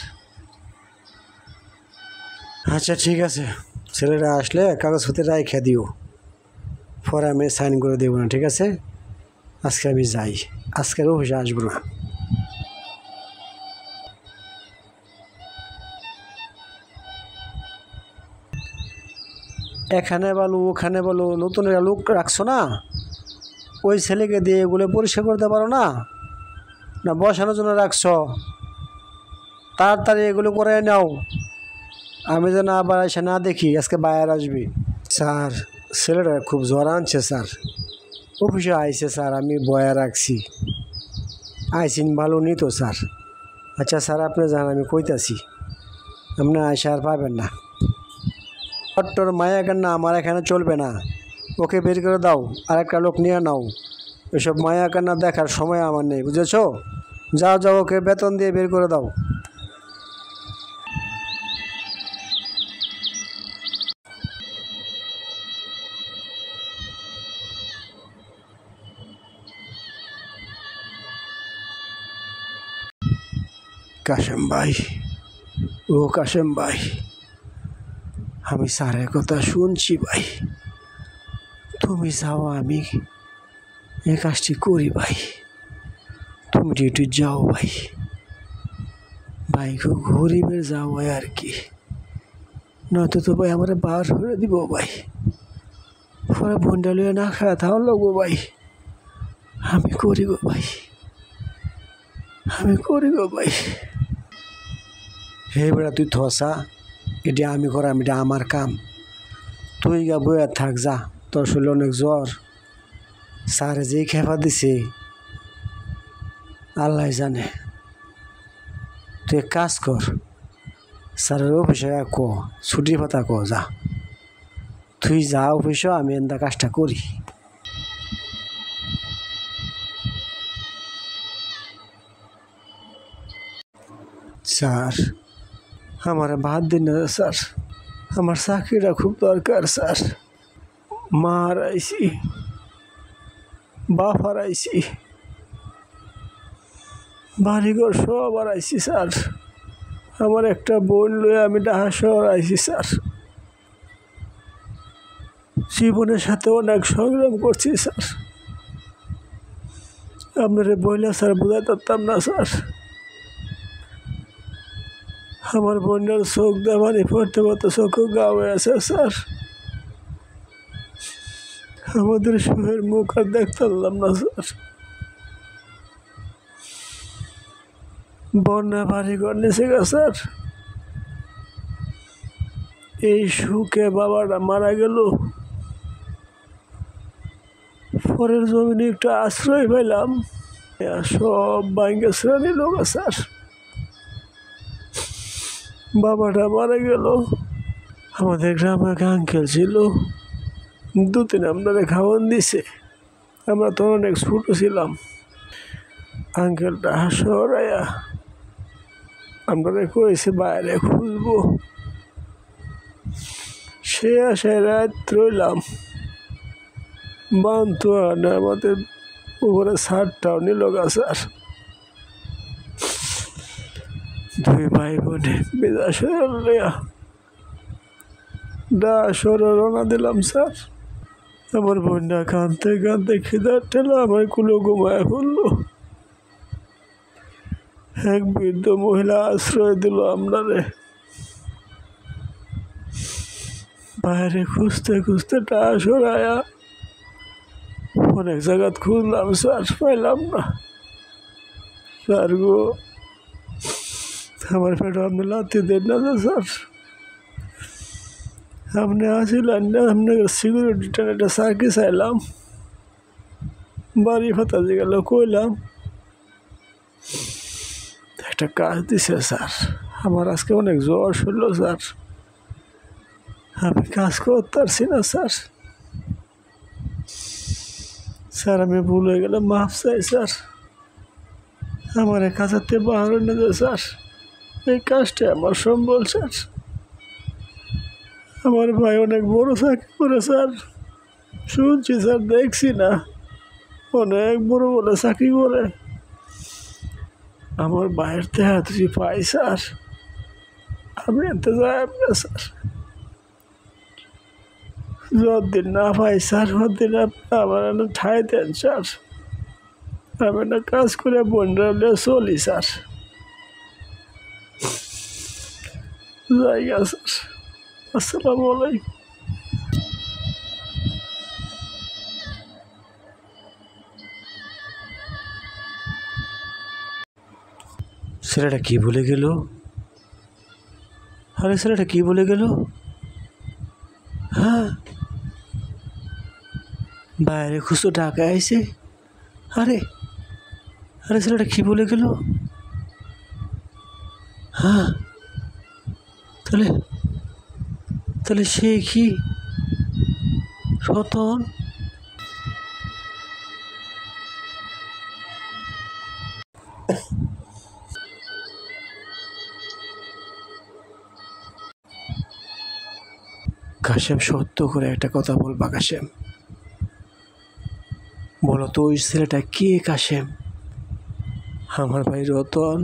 আচ্ছা ঠিক আছে, ছেলেরা আসলে কাগজপত্রে রাইখা দিও, পরে আমি সাইন করে দেবো না, ঠিক আছে? আজকে আমি যাই, আজকের অফিসে আসবো না। এখানে বলো ওখানে বলো, নতুন একটা লোক রাখছো না? ওই ছেলেকে দিয়ে এগুলো পরিষ্কার করতে পারো না? না বসানোর জন্য রাখছো? তাড়াতাড়ি এগুলো করে নাও, আমি যেন আবার এসে না দেখি আজকে বাইরে আসবি। স্যার ছেলেটা খুব জ্বর আনছে স্যার, অফিসে আইসে স্যার, আমি বয়া রাখছি। আইসিন ভালো নিত স্যার। আচ্ছা স্যার আপনি যান, আমি কইতাছি, আপনি আইসা আর পাবেন না। ডক্টর মায়া কান্না আমার এখানে চলবে না, ওকে বের করে দাও, আর একটা লোক নিয়ে নাও। এসব মায়া কান্না দেখার সময় আমার নেই, বুঝেছো? যাও যাও, ওকে বেতন দিয়ে বের করে দাও। কাশেম ভাই, ও কাশেম ভাই, আমি স্যারের কথা শুনছি ভাই, তুমি যাও, আমি এই কাজটি করি ভাই। তুমি একটু যাও ভাই। ভাই খুব গরিবের যাও ভাই আর কি, নয়তো তো ভাই আমার বার করে দিব ভাই। পরে বন্ডা লইয়া না খাওয়া থাও লাগবো ভাই। আমি করি গো ভাই, আমি করি গো ভাই। হে বেড়া তুই থসা, এটা আমি করাম, এটা আমার কাম। তুই গা বইয়া থাক, যা। তোর শরীরে অনেক জ্বর, স্যারে যেই খেপা দিছে আল্লাহ জানে। তুই এক কাজ কর, স্যারের অফিসে ক ছুটির পাতা ক, যা। তুই যা অফিসে, আমি এন্দা কাজটা করি। স্যার আমার বাদ দিন না স্যার, আমার চাকরিটা খুব দরকার স্যার। মা হারাইছি, বাপ হারাইছি, বাড়িঘর সব হারাইছি স্যার। আমার একটা বোন লয়ে আমি ঢাকা শহর আইছি স্যার। জীবনের সাথে অনেক সংগ্রাম করছি স্যার। আপনারে বইলা স্যার বোঝাতে পারতাম না স্যার। আমার বোনের চোখ দেওয়ানি পড়তে পড়তে চোখ গা হয়ে আছে স্যার। আমাদের সুখের মুখ আর দেখতে পারলাম না স্যার। বন্যা বাড়ি ঘর নিচে গা স্যার। এই সুখে বাবাটা মারা গেল, পরের জমিনে একটু আশ্রয় পাইলাম, সব ভাঙ্গে শ্রেণী লোক স্যার। বাবাটা মারা গেল, আমাদের গ্রামে এক আঙ্কেল ছিল, 2-3 আপনারে খাওয়ান দিছে। আমরা তো অনেক ছোট ছিলাম। আঙ্কেলটা শহরাইয়া আপনারে কয়েছে বাইরে খুঁজবো। সে আশায় রাত রইলাম, বান্তু আনে আমাদের উপরে ছাদটাও নিল গা স্যার। 2 ভাই বোনে বেজা শহর লইয়া শহরে রওনা দিলাম স্যার। আমার বোনটা কাঁদতে কাঁদতে খিদার ঠেলা আমার কুলো ঘুমায় পড়লো। এক বৃদ্ধ মহিলা আশ্রয় দিল আপনারে। বাইরে খুঁজতে খুঁজতে সরাইয়া অনেক জায়গা খুঁজলাম স্যার, পাইলাম না স্যার গো। আমার পেটে আপনি লাথি দেন না স্যার। আপনি আসিলেন না, আপনাকে সিকিউরিটি টেনেটা সার্কি চাইলাম, বাড়ি ফাতাজি গেল কইলাম। একটা কাজ দিছে স্যার, আমার আজকে অনেক জ্বর ছিল স্যার, আমি কাজ করতে পারছি না স্যার। স্যার আমি ভুল হয়ে গেলাম, মাফ চাই স্যার। আমার কাছাতে বাহার নেই স্যার, এই কাজটা আমার সম্বল স্যার। আমার ভাই অনেক বড় চাকরি করে স্যার, শুনছি স্যার, দেখছি না, অনেক বড় বড় চাকরি করে। আমার ভাইয়ের তেহাত্রি পাই স্যার, আমি এতে যাই না স্যার। যতদিন না পাই স্যার, ততদিন আমার ঠাই দেন স্যার। আমি না কাজ করে বন্ডা চলি স্যার। জায়গা স্যার, আসসালামু আলাইকুম। ছেলেটা কি বলে গেল? আরে ছেলেটা কি বলে গেল? হ্যাঁ, বাইরে খুঁজতো ঢাকায় আইছে। আরে আরে ছেলেটা কি বলে গেল? হ্যাঁ, তাহলে তাহলে সে কি রতন? কাশেম, সত্য করে একটা কথা বলবা কাশেম, বলো তো ওই ছেলেটা কে? কাশেম, আমার ভাই রতন।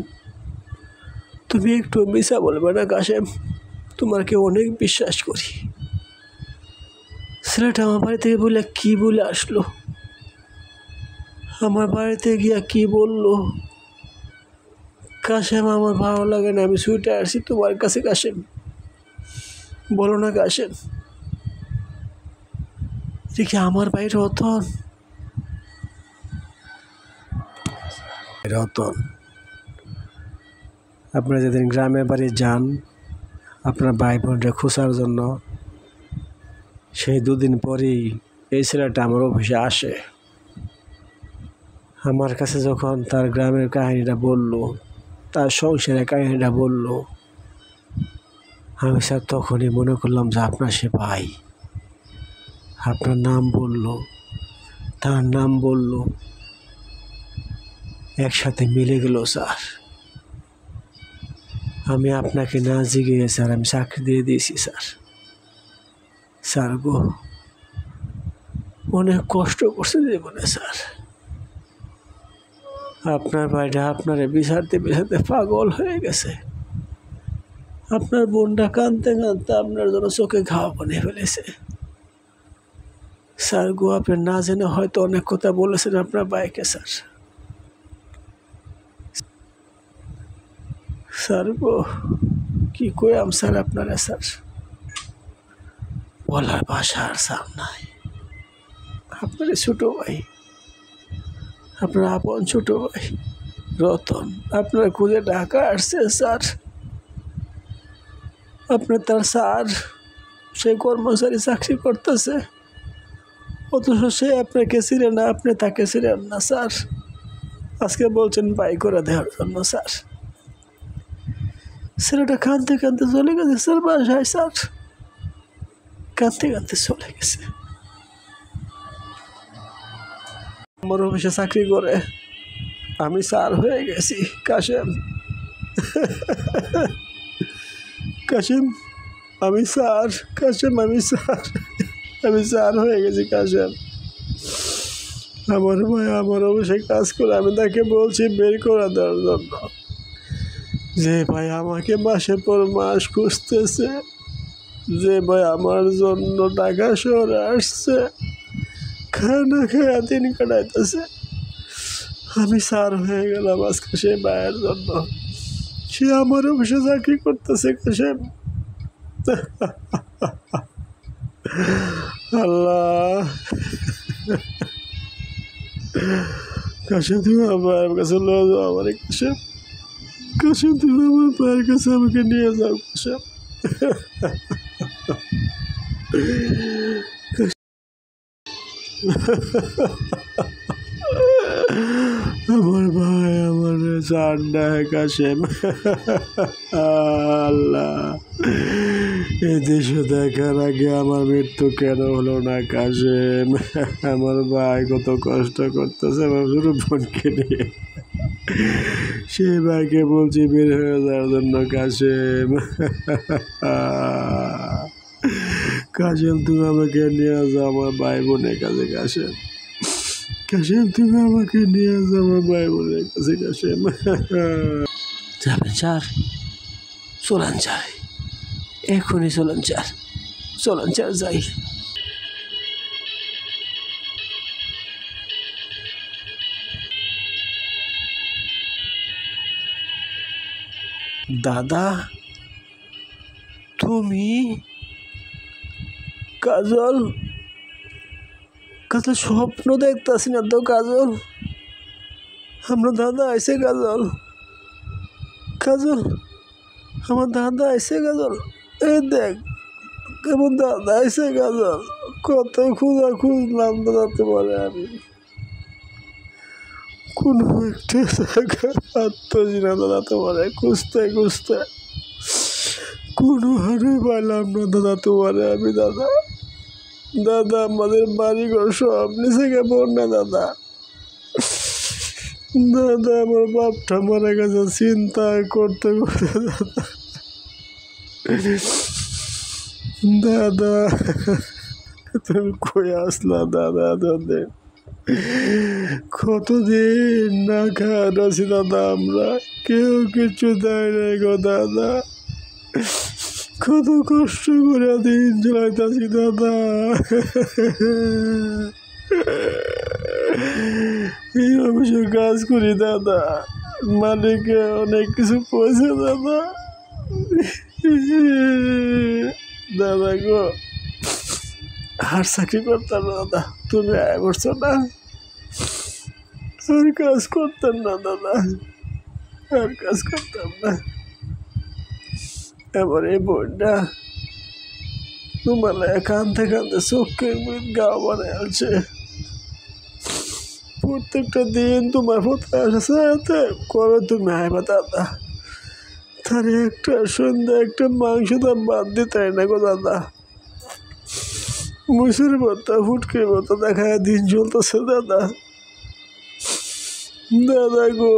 তুমি একটু মিশা বলবে না কাশেম, তোমাকে অনেক বিশ্বাস করি। ছেলেটা আমার বাড়ি থেকে বলে কি বলে আসলো, আমার বাড়িতে গিয়া কি বললো, কাশেম আমার ভালো লাগে না, আমি ছুটে আসছি তোমার কাছে। কাশেম বলো না কাশেম, দেখি আমার ভাই রতন। রতন, আপনারা যেদিন গ্রামের বাড়ি যান আপনার ভাই বোনরে খোঁজার জন্য, সেই দুদিন পরেই এই ছেলেটা আমার অফিসে আসে। আমার কাছে যখন তার গ্রামের কাহিনীটা বলল, তার সংসারের কাহিনীটা বলল, আমি স্যার তখনই মনে করলাম যে আপনার সে ভাই। আপনার নাম বলল, তার নাম বলল, একসাথে মিলে গেল স্যার। আমি আপনাকে না জিগিয়ে স্যার আমি চাকরি দিয়ে দিয়েছি স্যার। স্যার গো, অনেক কষ্ট করছে জীবনে স্যার। আপনার ভাইটা আপনারে বিচারতে বিচারতে পাগল হয়ে গেছে। আপনার বোনটা কাঁদতে কাঁদতে আপনার জন্য চোখে ঘাও বানিয়ে ফেলেছে। স্যার গো, আপনি না জেনে হয়তো অনেক কথা বলেছেন আপনার ভাইকে স্যার। স্যার গো, কি কইয়াম স্যার আপনারা স্যার, বলার ভাষা আর সাম নাই। আপনার ছোট ভাই, আপনার আপন ছোট ভাই রতন আপনার খুঁজে ঢাকা আসছে স্যার। আপনি তার স্যার, সে কর্মচারী চাকরি করতেছে, অথচ সে আপনাকে ছিলেন না, আপনি তাকে ছিলেন না স্যার। আজকে বলছেন বাই করে দেওয়ার জন্য স্যার। ছেলেটা কাঁদতে কাঁদতে চলে গেছে স্যার বাসায় স্যার, কাঁদতে কাঁদতে চলে গেছে। আমার অফিসে চাকরি করে আমি স্যার হয়ে গেছি। কাশেম, কাশেম আমি স্যার, কাশেম আমি স্যার, আমি স্যার হয়ে গেছি কাশেম। আমার ভাই আমার অফিসে কাজ করে, আমি তাকে বলছি বের করে দেওয়ার জন্য, যে ভাই আমাকে মাসের পর মাস খুঁজতেছে, যে ভাই আমার জন্য ঢাকা শহরে আসছে, খানা খায়া দিন কাটাইতেছে। আমি স্যার হয়ে গেলাম আজকে সেই ভাইয়ের জন্য। সে আমার অফিসে চাকরি করতেছে কাশেম। আল্লাহ, কাশেম তুমি আমার ভাইয়ের কাছে লয়ে যাও আমার। কাশেম, কাশেম তুমি আমার ভাইয়ের কাছে আমাকে নিয়ে যাও কাশেম। আমার ভাই আমার চান্ডা কাশেম। আল্লাহ, এই দৃশ্য দেখার আগে আমার মৃত্যু কেন হলো না কাশেম? আমার ভাই কত কষ্ট করতেছে আমার ছোট বোনকে নিয়ে, সেই ভাইকে বলছি বের হয়ে যাওয়ার জন্য কাশেম। কাশেম তুমি আমাকে নিয়ে যাও আমার ভাই বোনের কাছে কাশেম। কাশেম তুমি আমাকে নিয়ে যাও আমার ভাই বোনের কাছে কাশেম। যাবেন স্যার? চলেন স্যার, এখনই চলেন স্যার, চলেন স্যার যাই। দাদা তুমি? কাজল, কাজল স্বপ্ন দেখতেছি না তো কাজল? আমরা দাদা আইসে কাজল, কাজল আমার দাদা আইসে কাজল, এই দেখ আমার দাদা আইসে কাজল। কত খুঁজা খুঁজলাম দাদা তোমারে আমি, কোনো একটা জায়গা পাচ্ছি না দাদা তোমারে, খুঁজতে খুঁজতে কোনো হারে পাইলাম না দাদা তোমারে আমি। দাদা, দাদা আমাদের বাড়িঘর সব নিচে কেমন না দাদা? দাদা আমার বাপটা মারা গেছে চিন্তা করতে করতে দাদা। দাদা তুমি কই আসলা দাদা? দাদা কতদিন না খাওয়া আছি দাদা, আমরা কেউ কিছু দেয় নাই গো দাদা। কত কষ্ট করে দিন চালাইতাছি দাদা। এই অফিসে কাজ করি দাদা, মালিকে অনেক কিছু কইছে দাদা। দাদা গো, আর চাকরি করতাম না দাদা, তুমি আয় করছো না, আর কাজ করতাম না দাদা, আর কাজ করতাম না। এবার এই বইটা তোমার কান্দতে কান্দতে চোখে গাও বানায় আছে। প্রত্যেকটা দিন তোমার পথে আসে কবে তুমি আইবা দাদা, তার একটা সন্ধ্যা একটা মাংস দাম বাদ দিতে না গো দাদা। মুসুর ভর্তা ফুটকে ভর্তা দেখায় দিন চলতেছে দাদা। দাদা গো,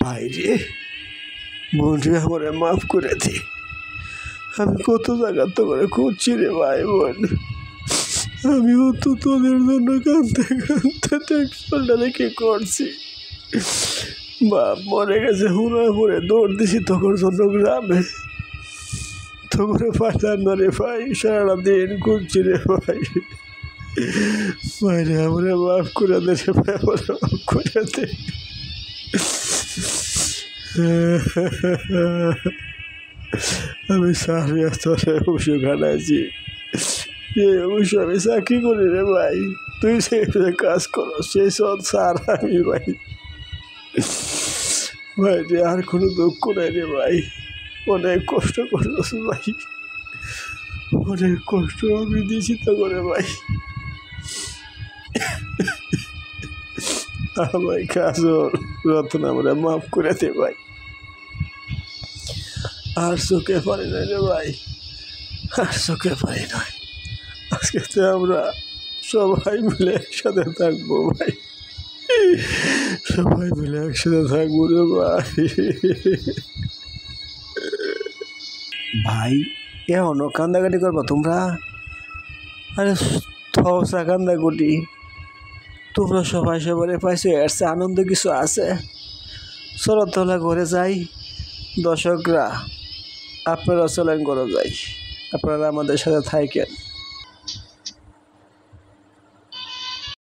ভাই রে, বোনরে আমার মাফ করে দে। আমি কত জায়গা তো করে খুঁজছি রে ভাই বোন, আমিও তো তোদের জন্য কাঁদতে কাঁদতে টেক্সটটা দেখে করছি। বাপ মরে গেছে, হুড়া পরে দৌড় দিছি তোর জন্য গ্রামে, তোরে পাইলাম না রে ভাই, সারা দিন খুঁজছি রে ভাই। ভাই রে, আমরা মাফ করে দে রে ভাই, আমরা মাফ করে দে। আমি সারি স্তরে অবশ্য খাটাইছি, অবশ্য আমি চাকরি করি রে ভাই, তুই সে কাজ করো সেই সব সার আমি ভাই। ভাই রে, আর কোনো দুঃখ নাই রে ভাই, অনেক কষ্ট করতেছি ভাই, অনেক কষ্ট আমি দিয়েছি তো করে ভাই। ভাই কাজল রতন আমরা মাফ করে দে ভাই, আর চোখে পারি নাই রে ভাই, আর চোখে পারি নাই। আজকে তো আমরা সবাই মিলে একসাথে থাকবো ভাই, সবাই মিলে একসাথে থাকবো রে ভাই। ভাই এখনো কান্দাকাটি করবো তোমরা? আরে থসা কান্দাকুটি, তোমরা সবাই সবারে পাইছো, এর চেয়ে আনন্দ কিছু আছে? চলো তাহলে ঘরে যাই। দর্শকরা আপনারা চলেন ঘরে যাই, আপনারা আমাদের সাথে থাকেন।